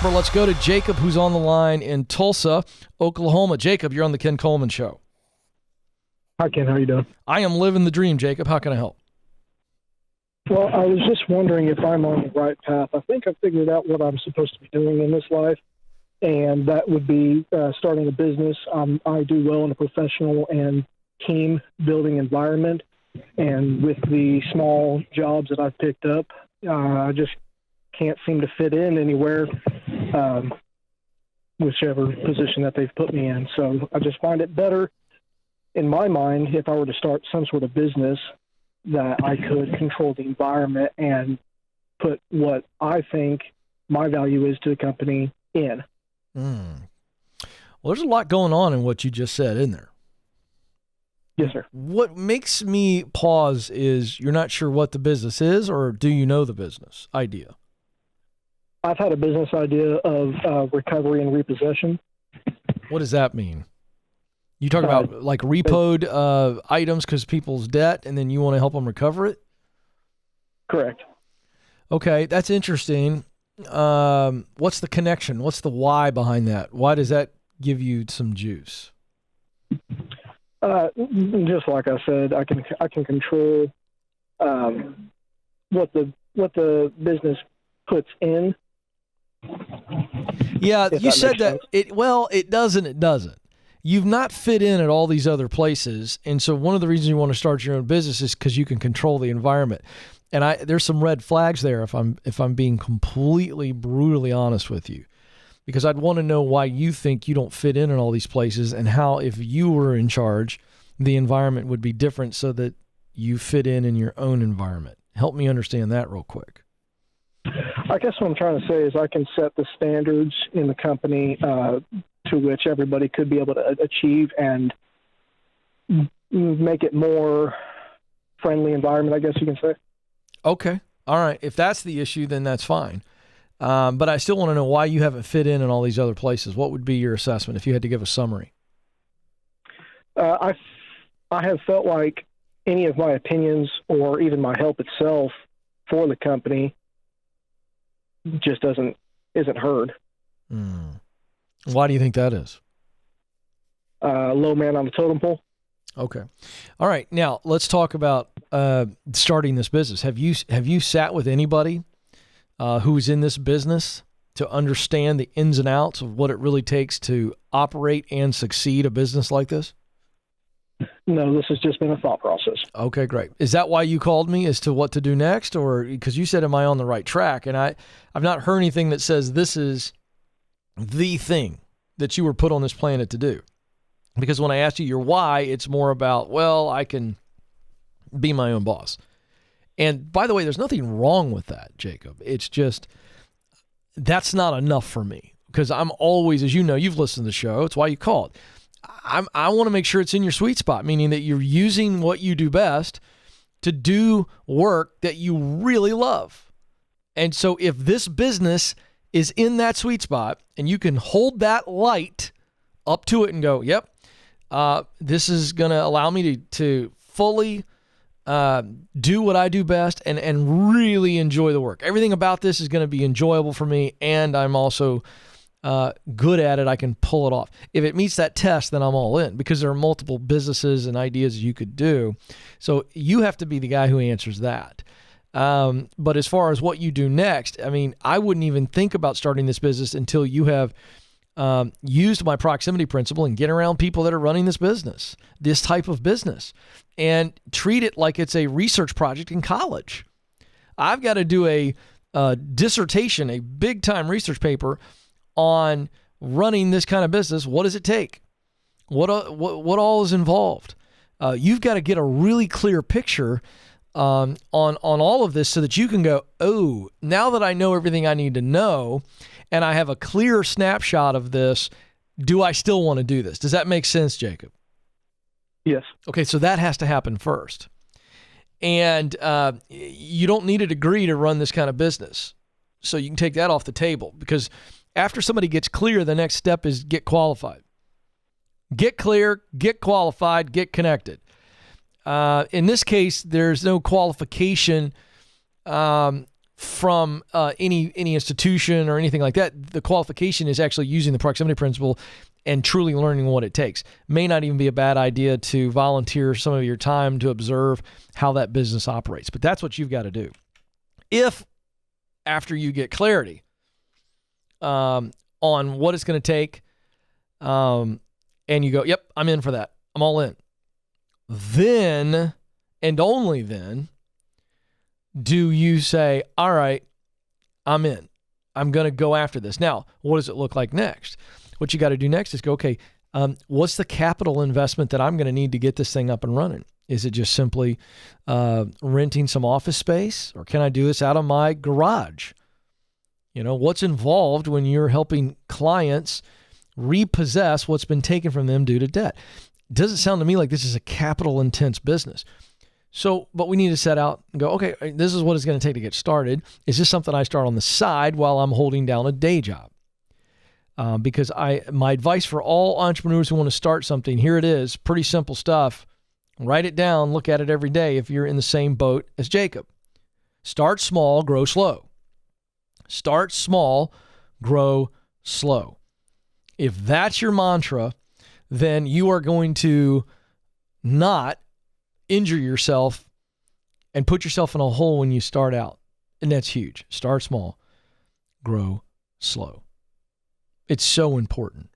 Let's go to Jacob, who's on the line in Tulsa, Oklahoma. Jacob, you're on the Ken Coleman Show. Hi, Ken. How are you doing? I am living the dream, Jacob. How can I help? Well, I was just wondering if I'm on the right path. I think I figured out what I'm supposed to be doing in this life, and that would be starting a business. I do well in a professional and team-building environment, and with the small jobs that I've picked up, I just can't seem to fit in anywhere, whichever position that they've put me in. So I just find it better, in my mind, if I were to start some sort of business, that I could control the environment and put what I think my value is to the company in. Well, there's a lot going on in what you just said, isn't there? Yes, sir. What makes me pause is you're not sure what the business is, or do you know the business idea? I've had a business idea of recovery and repossession. What does that mean? You talk about like repoed items because people's debt, and then you want to help them recover it? Correct. Okay, that's interesting. What's the connection? What's the why behind that? Why does that give you some juice? Just like I said, I can control what the business puts in. Yeah, you said that. It doesn't. You've not fit in at all these other places, and so one of the reasons you want to start your own business is because you can control the environment. And there's some red flags there if I'm being completely brutally honest with you, because I'd want to know why you think you don't fit in all these places, and how, if you were in charge, the environment would be different so that you fit in your own environment. Help me understand that real quick. I guess what I'm trying to say is I can set the standards in the company to which everybody could be able to achieve, and make it more friendly environment, I guess you can say. Okay. All right. If that's the issue, then that's fine. But I still want to know why you haven't fit in all these other places. What would be your assessment if you had to give a summary? I have felt like any of my opinions or even my help itself for the company just isn't heard. Why do you think that is? Low man on the totem pole. Okay. All right. Now let's talk about starting this business. Have you sat with anybody who is in this business to understand the ins and outs of what it really takes to operate and succeed a business like this? No, this has just been a thought process. Okay, great. Is that why you called me as to what to do next? Or because you said, am I on the right track? And I've not heard anything that says this is the thing that you were put on this planet to do. Because when I asked you your why, it's more about, well, I can be my own boss. And by the way, there's nothing wrong with that, Jacob. It's just, that's not enough for me. Because I'm always, as you know, you've listened to the show. It's why you called. I want to make sure it's in your sweet spot, meaning that you're using what you do best to do work that you really love. And so if this business is in that sweet spot and you can hold that light up to it and go, yep, this is going to allow me to fully do what I do best and really enjoy the work. Everything about this is going to be enjoyable for me, and I'm also good at it. I can pull it off. If it meets that test, then I'm all in, because there are multiple businesses and ideas you could do. So you have to be the guy who answers that. But as far as what you do next, I mean, I wouldn't even think about starting this business until you have used my proximity principle and get around people that are running this business, this type of business, and treat it like it's a research project in college. I've got to do a dissertation, a big time research paper on running this kind of business. What does it take? What all is involved? You've got to get a really clear picture on all of this so that you can go, oh, now that I know everything I need to know and I have a clear snapshot of this, do I still want to do this? Does that make sense, Jacob? Yes. Okay, so that has to happen first. And you don't need a degree to run this kind of business. So you can take that off the table, because after somebody gets clear, the next step is get qualified. Get clear, get qualified, get connected. In this case, there's no qualification from any institution or anything like that. The qualification is actually using the proximity principle and truly learning what it takes. May not even be a bad idea to volunteer some of your time to observe how that business operates, but that's what you've got to do. If after you get clarity on what it's going to take, and you go, yep, I'm in for that, I'm all in, then and only then do you say, all right, I'm in. I'm going to go after this. Now, what does it look like next? What you got to do next is go, okay, what's the capital investment that I'm going to need to get this thing up and running? Is it just simply renting some office space, or can I do this out of my garage? You know, what's involved when you're helping clients repossess what's been taken from them due to debt? It doesn't sound to me like this is a capital intense business. So, but we need to set out and go, okay, this is what it's going to take to get started. Is this something I start on the side while I'm holding down a day job? Because my advice for all entrepreneurs who want to start something, here it is, pretty simple stuff. Write it down, look at it every day if you're in the same boat as Jacob. Start small, grow slow. Start small, grow slow. If that's your mantra, then you are going to not injure yourself and put yourself in a hole when you start out. And that's huge. Start small, grow slow. It's so important.